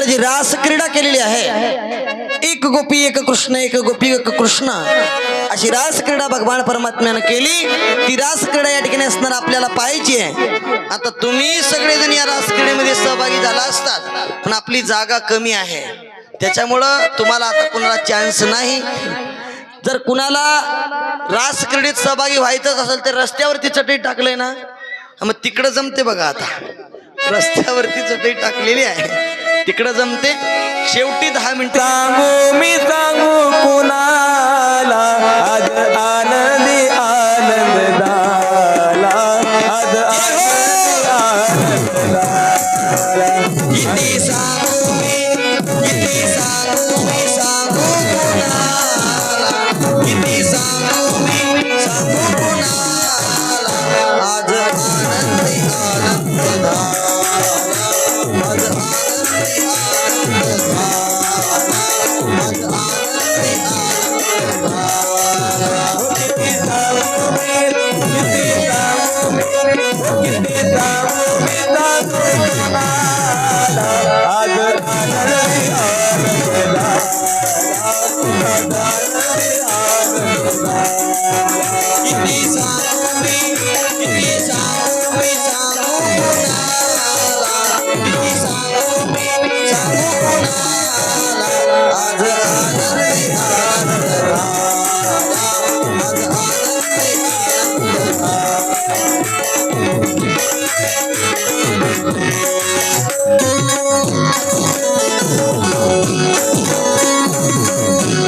तुम्हाला जी रास क्रीडा केलेली आहे, एक गोपी एक कृष्ण, एक गोपी एक कृष्ण, अशी रास क्रीडा भगवान परमात्म्यानं केली. ती रास क्रीडा या ठिकाणी असणार आपल्याला पाहिजे. आता तुम्ही सगळेजण या रास क्रीडेमध्ये सहभागी झाला असतात, पण आपली जागा कमी आहे, त्याच्यामुळं तुम्हाला आता कुणाला चान्स नाही. जर कुणाला रास क्रीडेत सहभागी व्हायचंच असेल तर रस्त्यावरती चटई टाकलंय ना, मग तिकडं जमते बघा. आता रस्त्यावरती चटई टाकलेली आहे, तिकडं जमते. शेवटी 10 मिनिटं सांगू मी सांगू कुणाला, आज आनंदी आनंद झाला, आज आनंदी आनंद झाला. किती सांगू मी, किती सांगू मी, सांगू कुणाला, किती सांगू मी, सांगू कुणाला, आज आनंदी आनंद झाला, आज आनंदी आनंद झाला, आज आनंदी आनंद झाला. किती सांगू मी, किती सांगू मी, किती सांगू मी, सांगू कुणाला, आज आनंदी आनंद झाला, आज आनंदी आनंद झाला. किती सांगू मी, किती सांगू